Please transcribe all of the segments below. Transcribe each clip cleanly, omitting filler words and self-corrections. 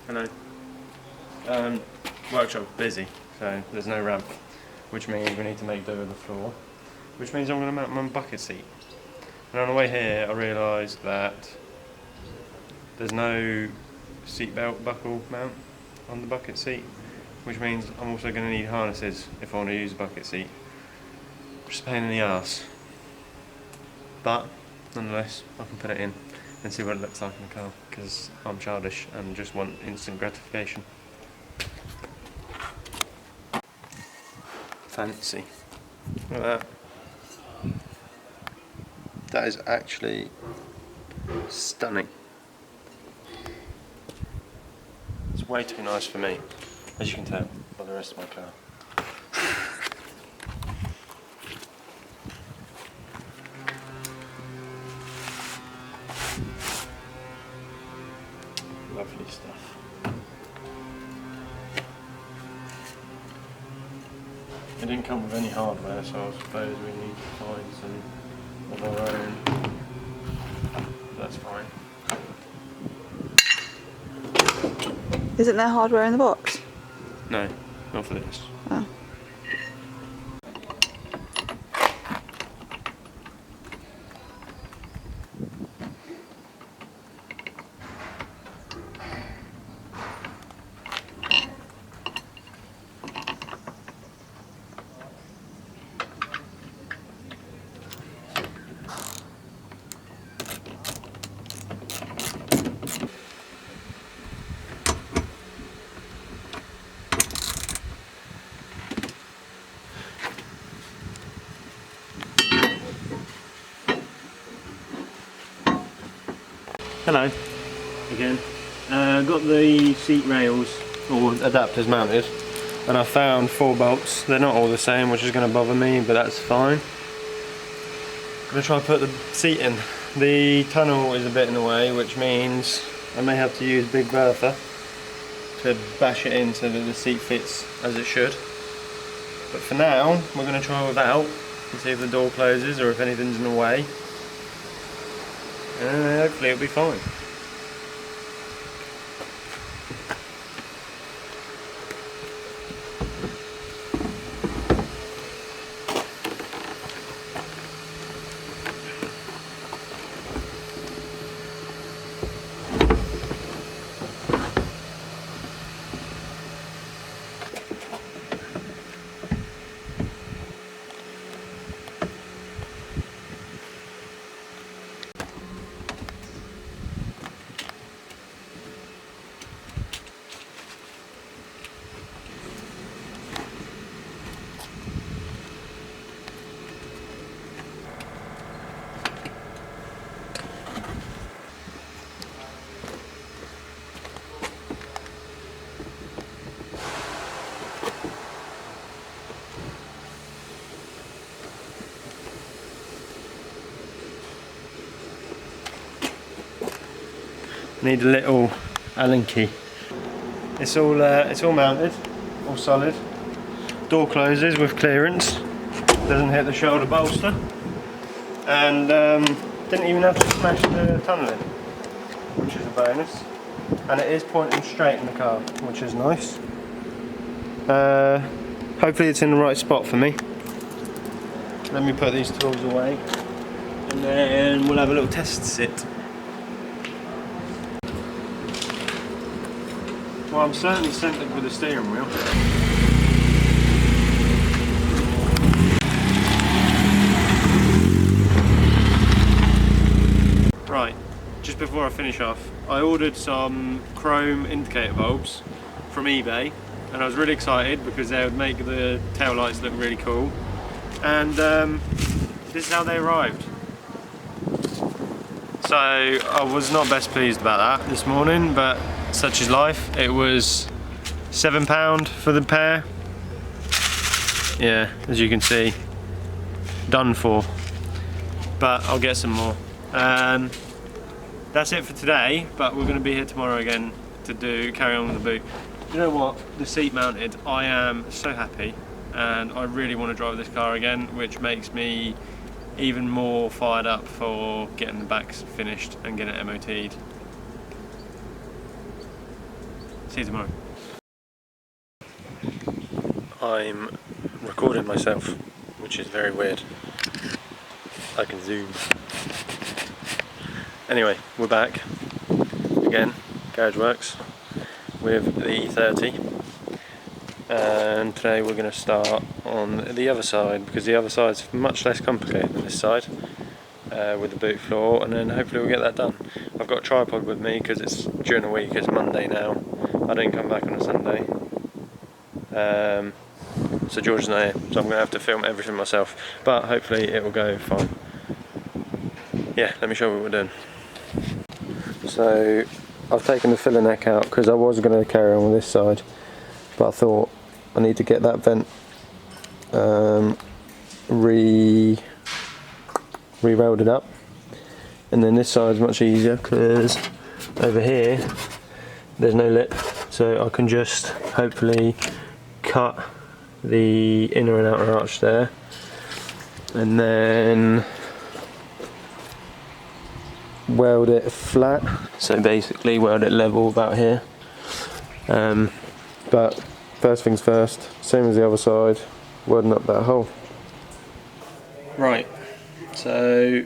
Hello. Workshop busy, so there's no ramp, which means we need to make do with the floor, which means I'm going to mount my bucket seat. And on the way here I realised that there's no seatbelt buckle mount on the bucket seat, which means I'm also going to need harnesses if I want to use a bucket seat. Just a pain in the arse. But nonetheless, I can put it in and see what it looks like in the car, because I'm childish and just want instant gratification. Fancy. Look at that. That is actually stunning. It's way too nice for me, as you can tell by the rest of my car. Lovely stuff. It didn't come with any hardware, so I suppose we need to find some of our own. That's fine. Isn't there hardware in the box? No, not for this. Oh. Hello, again. Got the seat rails or adapters mounted, and I found 4 bolts. They're not all the same, which is going to bother me, but that's fine. I'm going to try and put the seat in. The tunnel is a bit in the way, which means I may have to use Big Bertha to bash it in so that the seat fits as it should. But for now, we're going to try without and see if the door closes or if anything's in the way. Hopefully it'll be fine. Need a little Allen key. It's all mounted, all solid. Door closes with clearance. Doesn't hit the shoulder bolster, and didn't even have to smash the tunnel in, which is a bonus. And it is pointing straight in the car, which is nice. Hopefully it's in the right spot for me. Let me put these tools away, and then we'll have a little test sit. Well, I'm certainly centered with the steering wheel. Right, just before I finish off, I ordered some chrome indicator bulbs from eBay, and I was really excited because they would make the tail lights look really cool. And this is how they arrived. So I was not best pleased about that this morning, but such is life. It was £7 for the pair. Yeah, as you can see, done for. But I'll get some more. That's it for today, but we're going to be here tomorrow again to carry on with the boot. You know what? The seat mounted, I am so happy, and I really want to drive this car again, which makes me even more fired up for getting the backs finished and getting it MOT'd. See you tomorrow. I'm recording myself, which is very weird. I can zoom. Anyway, we're back again, Garage Works, with the E30. And today we're going to start on the other side, because the other side's much less complicated than this side, with the boot floor, and then hopefully we'll get that done. I've got a tripod with me because it's during the week, it's Monday now. I didn't come back on a Sunday. So George is not here, so I'm going to have to film everything myself, but hopefully it will go fine. Yeah, let me show you what we're doing. So I've taken the filler neck out because I was going to carry on with this side, but I thought I need to get that vent re-welded up, and then this side's much easier because over here there's no lip, so I can just hopefully cut the inner and outer arch there, and then weld it flat, so basically weld it level about here. But first things first, same as the other side, welding up that hole. Right, so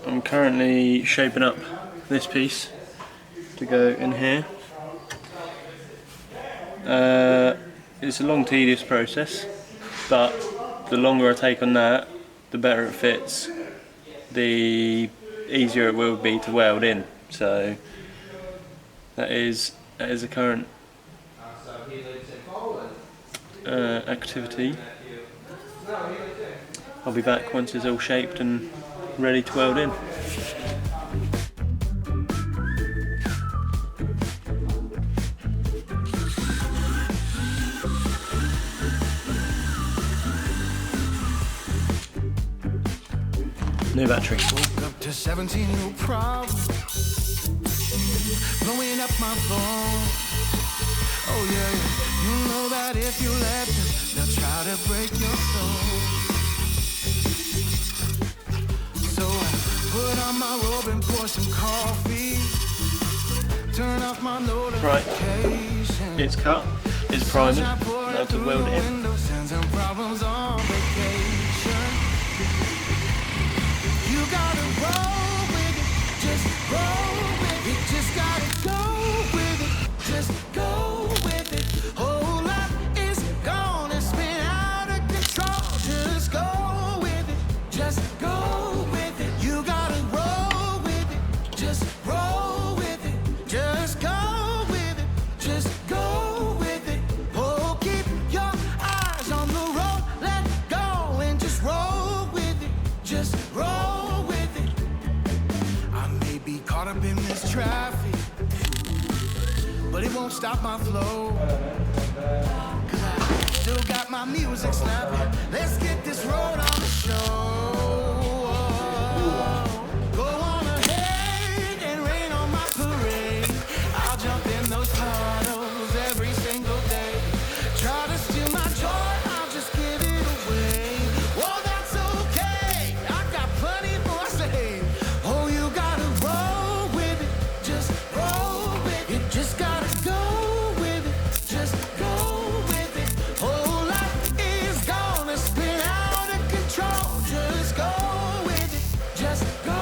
I'm currently shaping up this piece to go in here. It's a long, tedious process, but the longer I take on that, the better it fits, the easier it will be to weld in. So that is a current activity. I'll be back once it's all shaped and ready to weld in. New battery. Woke up to 17 new problems, blowing up my phone. Oh yeah, you know that if you let them, they'll try to break your soul. So I put on my robe and pour some coffee, turn off my notifications. Right, it's cut, it's primed, now to weld it in. You gotta roll with it, just roll with it, just gotta go with it, just go with it. Whole lot is gonna spin out of control, just go with it, just go with it. You gotta roll with it, just roll with it, just go with it, just go with it. Oh, keep your eyes on the road, let go and just roll with it, just roll. Caught up in this traffic, but it won't stop my flow, 'cause I still got my music snapping. Let's get this road on the show. Go on ahead and rain on my parade. I'll jump in those puddles every single day. Try to steal my joy, I'll just give it away. Well, that's okay, I got plenty more to say. Oh, you gotta roll with it, just roll with it, just gotta go with it, just go with it. Whole life is gonna spin out of control, just go with it, just go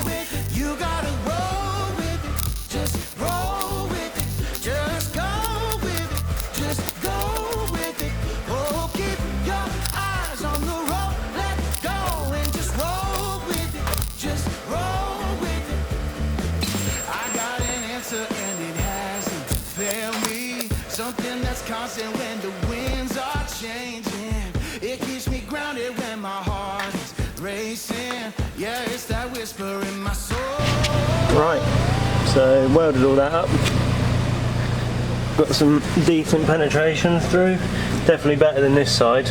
with it. You gotta roll with it, just roll with it, just go with it, just go with it. Oh, keep your eyes on the road, let go and just roll with it, just roll with it. I got an answer and it hasn't failed me. Something that's constant when the winds are changing. It keeps me grounded when my heart is racing. Yeah, it's that whisper in my soul. Right, so welded all that up. Got some decent penetration through. Definitely better than this side.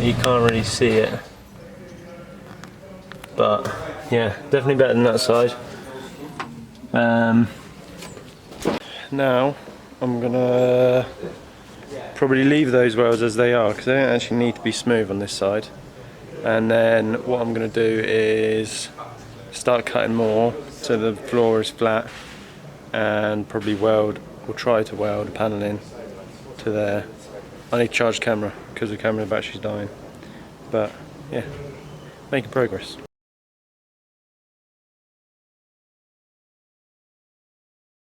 You can't really see it, but yeah, definitely better than that side. Now I'm gonna probably leave those welds as they are because they don't actually need to be smooth on this side. And then what I'm gonna do is start cutting more so the floor is flat, and probably weld we'll try to weld the panel in to there. I need to charge the camera because the camera battery's dying. But yeah, making progress.